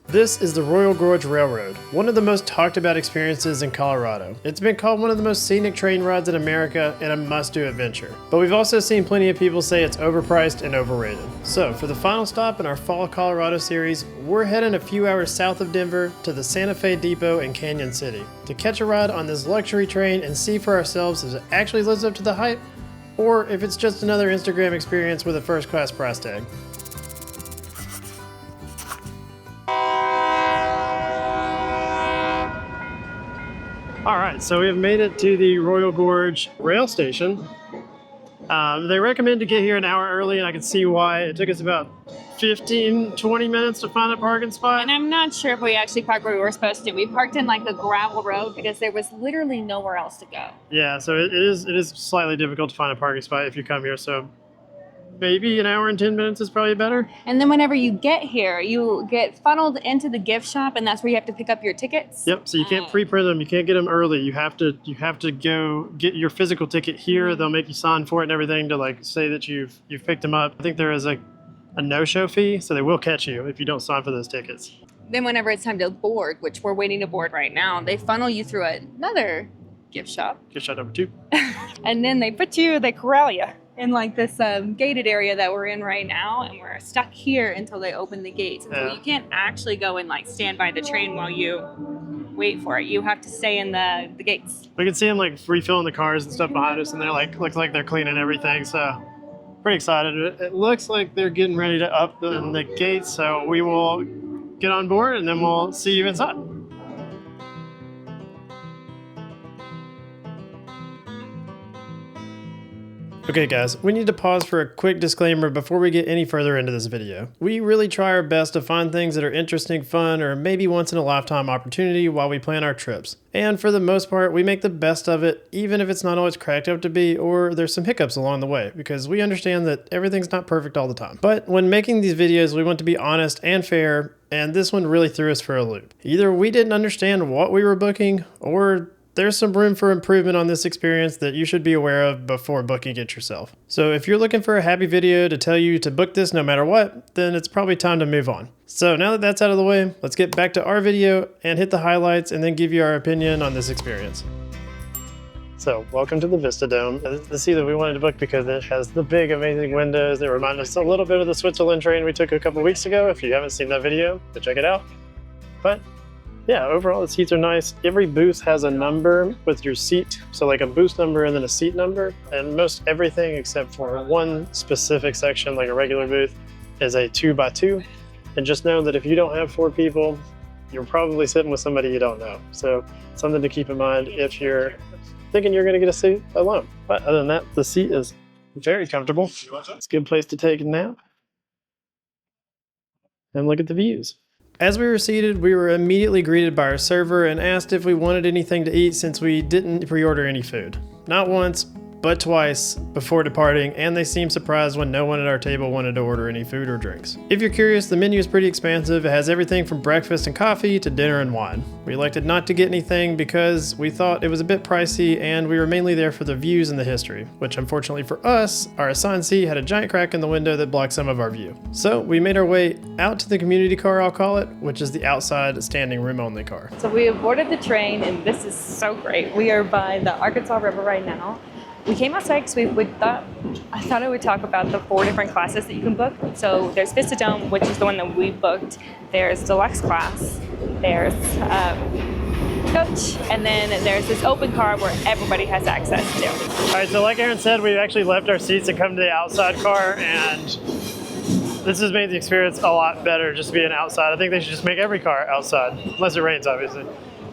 This is the Royal Gorge Railroad, one of the most talked about experiences in Colorado. It's been called one of the most scenic train rides in America and a must-do adventure. But we've also seen plenty of people say it's overpriced and overrated. So for the final stop in our Fall Colorado series, we're heading a few hours south of Denver to the Santa Fe Depot in Canyon City to catch a ride on this luxury train and see for ourselves if it actually lives up to the hype or if it's just another Instagram experience with a first-class price tag. Alright, so we have made it to the Royal Gorge rail station. They recommend to get here an hour early, and I can see why. It took us about 15-20 minutes to find a parking spot. And I'm not sure if we actually parked where we were supposed to. We parked in like a gravel road because there was literally nowhere else to go. Yeah, so it is slightly difficult to find a parking spot if you come here, so maybe an hour and 10 minutes is probably better. And then whenever you get here, you get funneled into the gift shop, and that's where you have to pick up your tickets. Yep, so you can't pre-print them, you can't get them early. You have to go get your physical ticket here. They'll make you sign for it and everything to like say that you've picked them up. I think there is a no-show fee, so they will catch you if you don't sign for those tickets. Then whenever it's time to board, which we're waiting to board right now, they funnel you through another gift shop. Gift shop number 2. And then they corral you in like this gated area that we're in right now, and we're stuck here until they open the gates. And so you can't actually go and like stand by the train while you wait for it. You have to stay in the gates. We can see them like refilling the cars and stuff behind us, and they're like looks like they're cleaning everything. So pretty excited. It looks like they're getting ready to up the gates, so we will get on board and then we'll see you inside. Okay guys, we need to pause for a quick disclaimer before we get any further into this video. We really try our best to find things that are interesting, fun, or maybe once in a lifetime opportunity while we plan our trips. And for the most part, we make the best of it, even if it's not always cracked up to be, or there's some hiccups along the way, because we understand that everything's not perfect all the time. But when making these videos, we want to be honest and fair, and this one really threw us for a loop. Either we didn't understand what we were booking, or there's some room for improvement on this experience that you should be aware of before booking it yourself. So if you're looking for a happy video to tell you to book this no matter what, then it's probably time to move on. So now that that's out of the way, let's get back to our video and hit the highlights and then give you our opinion on this experience. So welcome to the Vista Dome. This is that we wanted to book because it has the big amazing windows that remind us a little bit of the Switzerland train we took a couple weeks ago. If you haven't seen that video, go check it out. But yeah, overall the seats are nice. Every booth has a number with your seat. So like a booth number and then a seat number. And most everything except for one specific section, like a regular booth, is a 2x2. And just know that if you don't have 4 people, you're probably sitting with somebody you don't know. So something to keep in mind if you're thinking you're gonna get a seat alone. But other than that, the seat is very comfortable. It's a good place to take a nap and look at the views. As we were seated, we were immediately greeted by our server and asked if we wanted anything to eat since we didn't pre-order any food. Not once, but twice before departing, and they seemed surprised when no one at our table wanted to order any food or drinks. If you're curious, the menu is pretty expansive. It has everything from breakfast and coffee to dinner and wine. We elected not to get anything because we thought it was a bit pricey, and we were mainly there for the views and the history, which unfortunately for us, our assigned seat had a giant crack in the window that blocked some of our view. So we made our way out to the community car, I'll call it, which is the outside standing room only car. So we have boarded the train, and this is so great. We are by the Arkansas River right now. We came outside because I thought I would talk about the 4 different classes that you can book. So there's Vista Dome, which is the one that we booked. There's deluxe class. There's coach, and then there's this open car where everybody has access to. All right, so like Erin said, we've actually left our seats and come to the outside car, and this has made the experience a lot better just being outside. I think they should just make every car outside, unless it rains, obviously.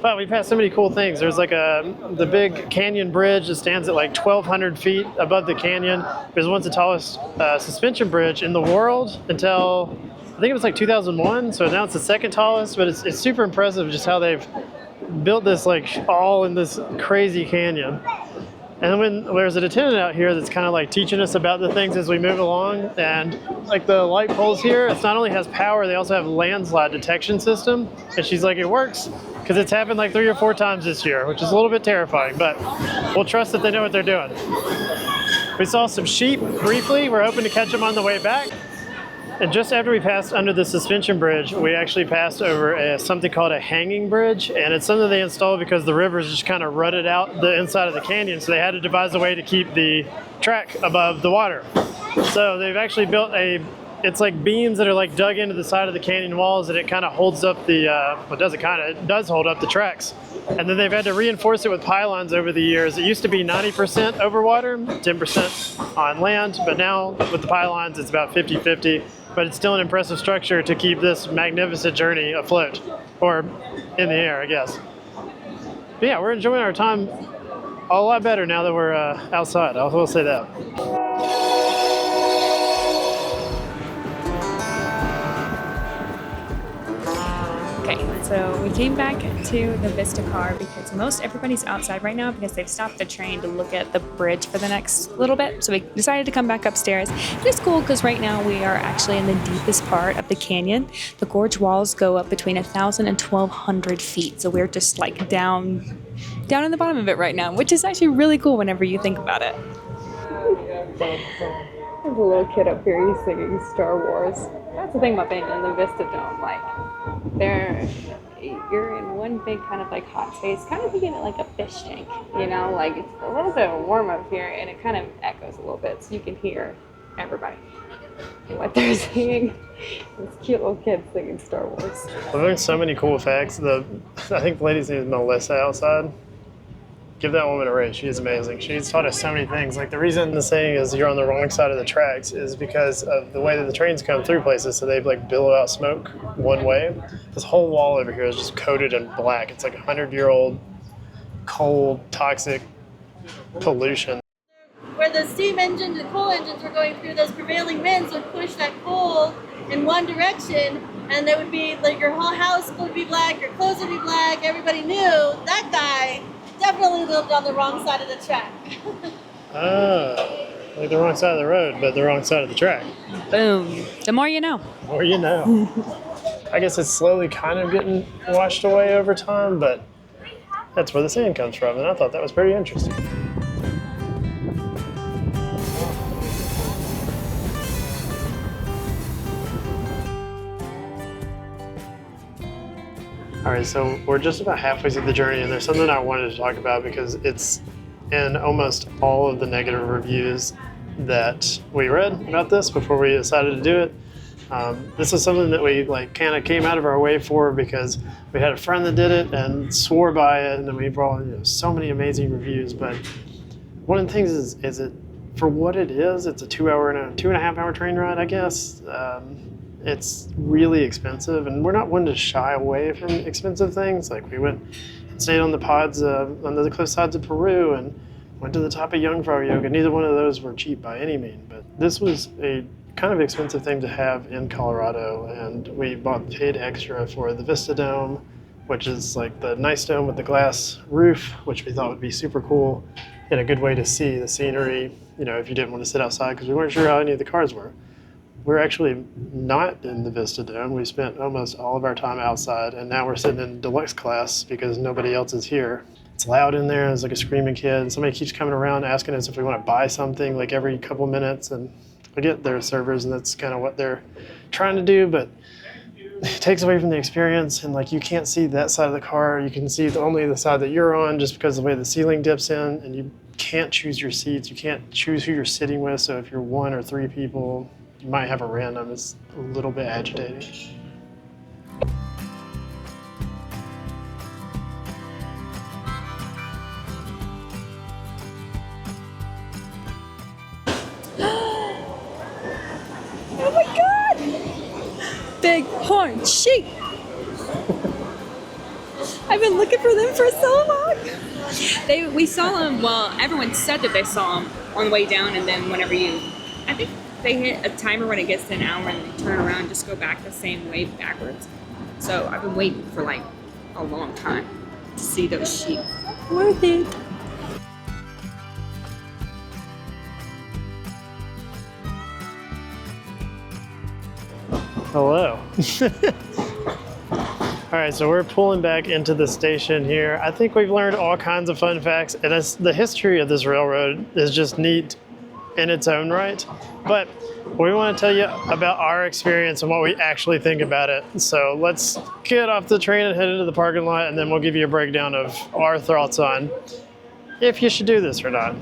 But we've had so many cool things. There's like the big canyon bridge that stands at like 1,200 feet above the canyon. It was once the tallest suspension bridge in the world until, I think it was like 2001. So now it's the second tallest, but it's super impressive just how they've built this like all in this crazy canyon. And when there's an attendant out here that's kind of like teaching us about the things as we move along, and like the light poles here, it not only has power, they also have landslide detection system. And she's like, it works because it's happened like 3 or 4 times this year, which is a little bit terrifying, but we'll trust that they know what they're doing. We saw some sheep briefly. We're hoping to catch them on the way back. And just after we passed under the suspension bridge, we actually passed over something called a hanging bridge, and it's something they installed because the rivers just kind of rutted out the inside of the canyon, so they had to devise a way to keep the track above the water. So they've actually built it's like beams that are like dug into the side of the canyon walls, and it kind of holds up the, it does hold up the tracks. And then they've had to reinforce it with pylons over the years. It used to be 90% over water, 10% on land, but now with the pylons, it's about 50-50. But it's still an impressive structure to keep this magnificent journey afloat, or in the air, I guess. But yeah, we're enjoying our time a lot better now that we're outside. I will say that. Okay, so we came back to the Vista car because most everybody's outside right now because they've stopped the train to look at the bridge for the next little bit. So we decided to come back upstairs. And it's cool because right now we are actually in the deepest part of the canyon. The gorge walls go up between 1,000 and 1,200 feet. So we're just like down in the bottom of it right now, which is actually really cool whenever you think about it. There's a little kid up here, he's singing Star Wars. That's the thing about being in the Vista Dome, like, you're in one big kind of like hot space, kind of thinking it like a fish tank, you know, like it's a little bit warm up here and it kind of echoes a little bit so you can hear everybody what they're singing. This cute little kid singing Star Wars. We're doing so many cool effects. I think the lady's name is Melissa outside. Give that woman a raise. She is amazing. She's taught us so many things. Like the reason the saying is you're on the wrong side of the tracks is because of the way that the trains come through places. So they like billow out smoke one way. This whole wall over here is just coated in black. It's like 100-year-old cold, toxic pollution. Where the steam engines and coal engines were going through, those prevailing winds would push that coal in one direction, and there would be like your whole house would be black, your clothes would be black. Everybody knew that guy definitely lived on the wrong side of the track. Like the wrong side of the road, but the wrong side of the track. Boom. The more you know. The more you know. I guess it's slowly kind of getting washed away over time, but that's where the sand comes from, and I thought that was pretty interesting. All right, so we're just about halfway through the journey, and there's something I wanted to talk about because it's in almost all of the negative reviews that we read about this before we decided to do it. This is something that we like kind of came out of our way for because we had a friend that did it and swore by it, and then we brought so many amazing reviews. But one of the things is it for what it is. It's a 2.5 hour train ride, I guess. It's really expensive, and we're not one to shy away from expensive things. Like we went and stayed on the pods under the cliff sides of Peru and went to the top of Jungfrau Yoga. Neither one of those were cheap by any means, but this was a kind of expensive thing to have in Colorado, and we paid extra for the Vista Dome, which is like the nice dome with the glass roof, which we thought would be super cool and a good way to see the scenery, if you didn't want to sit outside, because we weren't sure how any of the cars were. We're actually not in the Vista Dome. We spent almost all of our time outside, and now we're sitting in deluxe class because nobody else is here. It's loud in there. There's like a screaming kid, and somebody keeps coming around asking us if we want to buy something like every couple minutes, and I get they're servers, and that's kind of what they're trying to do, but it takes away from the experience, and like you can't see that side of the car. You can see only the side that you're on just because of the way the ceiling dips in, and you can't choose your seats. You can't choose who you're sitting with, so if you're 1 or 3 people, you might have a random. It's a little bit agitating. Oh my God! Big horn sheep! I've been looking for them for so long. We saw them, well, everyone said that they saw them on the way down, and then whenever I think they hit a timer when it gets to an hour and they turn around and just go back the same way backwards. So I've been waiting for like a long time to see those sheep. Worth it. Hello. All right, so we're pulling back into the station here. I think we've learned all kinds of fun facts, and the history of this railroad is just neat in its own right. But we want to tell you about our experience and what we actually think about it. So let's get off the train and head into the parking lot, and then we'll give you a breakdown of our thoughts on if you should do this or not.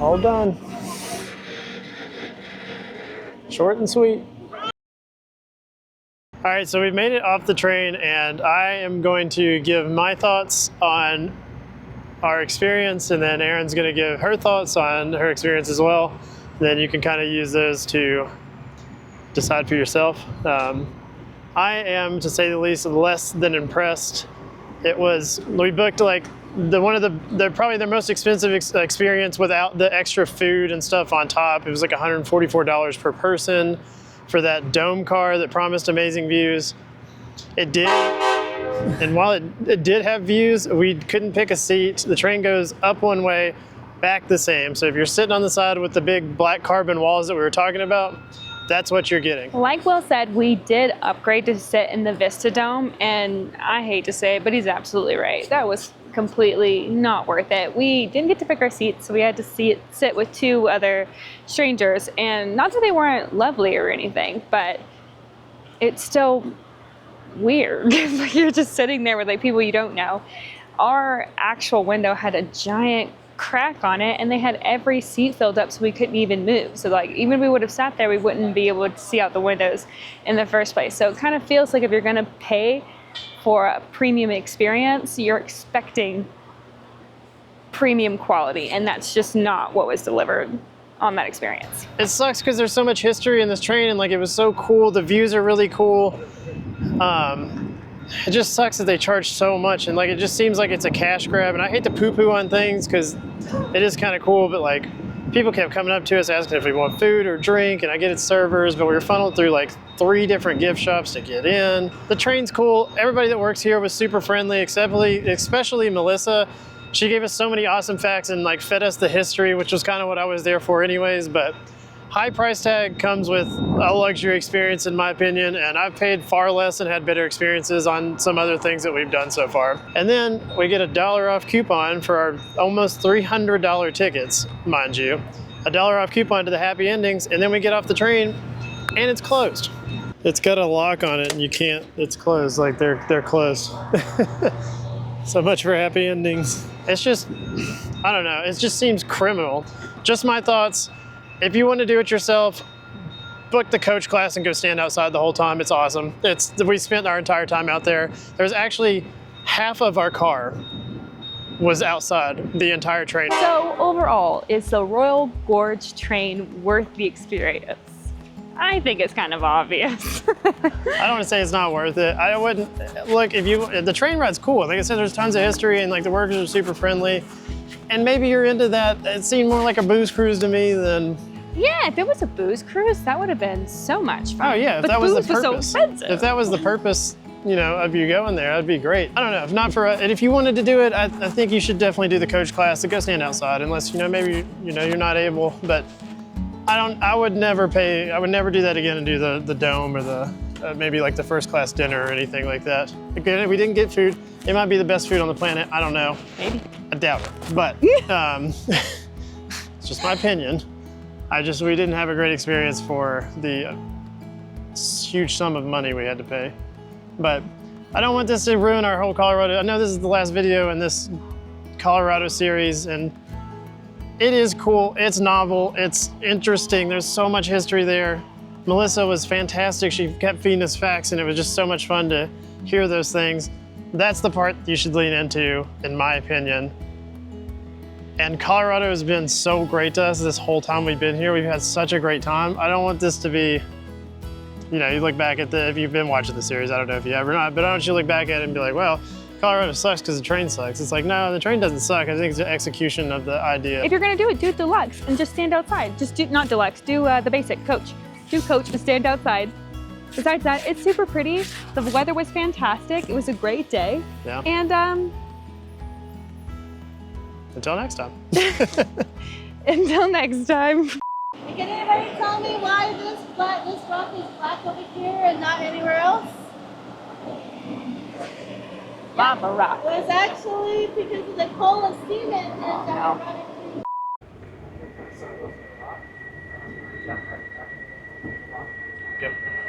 All done. Short and sweet. All right, so we've made it off the train, and I am going to give my thoughts on our experience, and then Erin's going to give her thoughts on her experience as well. Then you can kind of use those to decide for yourself. I am, to say the least, less than impressed. We booked like probably the most expensive experience without the extra food and stuff on top. It was like $144 per person for that dome car that promised amazing views. It did, and while it did have views, we couldn't pick a seat. The train goes up one way, back the same. So if you're sitting on the side with the big black carbon walls that we were talking about, that's what you're getting. Like Will said, we did upgrade to sit in the Vista Dome, and I hate to say it, but he's absolutely right. That was completely not worth it. We didn't get to pick our seats, so we had to sit with two other strangers, and not that they weren't lovely or anything, but it's still weird. Like, you're just sitting there with like people you don't know. Our actual window had a giant crack on it, and they had every seat filled up, so we couldn't even move. So like, even if we would have sat there, we wouldn't be able to see out the windows in the first place. So it kind of feels like if you're going to pay for a premium experience, you're expecting premium quality, and that's just not what was delivered on that experience. It sucks because there's so much history in this train, and like, it was so cool. The views are really cool. It just sucks that they charge so much, and like, it just seems like it's a cash grab. And I hate to poo-poo on things because it is kind of cool, but like, people kept coming up to us asking if we want food or drink, and I get it's servers, but we were funneled through like 3 different gift shops to get in. The train's cool. Everybody that works here was super friendly, especially Melissa. She gave us so many awesome facts and like fed us the history, which was kind of what I was there for anyways. But high price tag comes with a luxury experience, in my opinion, and I've paid far less and had better experiences on some other things that we've done so far. And then we get a $1 off coupon for our almost $300 tickets, mind you. A $1 off coupon to the happy endings, and then we get off the train and it's closed. It's got a lock on it and you can't, it's closed, like they're closed. So much for happy endings. It's just, I don't know, it just seems criminal. Just my thoughts. If you want to do it yourself, book the coach class and go stand outside the whole time. It's awesome. We spent our entire time out there. There's actually half of our car was outside the entire train. So overall, is the Royal Gorge train worth the experience? I think it's kind of obvious. I don't want to say it's not worth it. I wouldn't, look, if the train ride's cool. Like I said, there's tons of history and like the workers are super friendly. And maybe you're into that. It seemed more like a booze cruise to me than. Yeah, if it was a booze cruise, that would have been so much fun. Oh yeah, if but that was the purpose. Was so expensive. If that was the purpose, you know, of you going there, that'd be great. I don't know, if not for, and if you wanted to do it, I think you should definitely do the coach class to go stand outside, unless, you know, maybe, you know, you're not able, but I would never do that again and do the dome or the, maybe like the first class dinner or anything like that. Again, we didn't get food. It might be the best food on the planet, I don't know. Maybe. I doubt it, but it's just my opinion. We didn't have a great experience for the huge sum of money we had to pay. But I don't want this to ruin our whole Colorado. I know this is the last video in this Colorado series, and it is cool, it's novel, it's interesting. There's so much history there. Melissa was fantastic. She kept feeding us facts, and it was just so much fun to hear those things. That's the part you should lean into, in my opinion. And Colorado has been so great to us this whole time we've been here. We've had such a great time. I don't want this to be, you know, you look back at if you've been watching the series, I don't know if you have or not, but I don't want you to look back at it and be like, well, Colorado sucks because the train sucks. It's like, no, the train doesn't suck. I think it's the execution of the idea. If you're gonna do it deluxe and just stand outside. Just do, not deluxe, do the basic coach. Do coach and stand outside. Besides that, it's super pretty. The weather was fantastic. It was a great day. Yeah. And until next time. until next time. Can anybody tell me why this rock is black over here and not anywhere else? Lava rock. It was actually because of the coal and steam engines that no. were running through. Yep.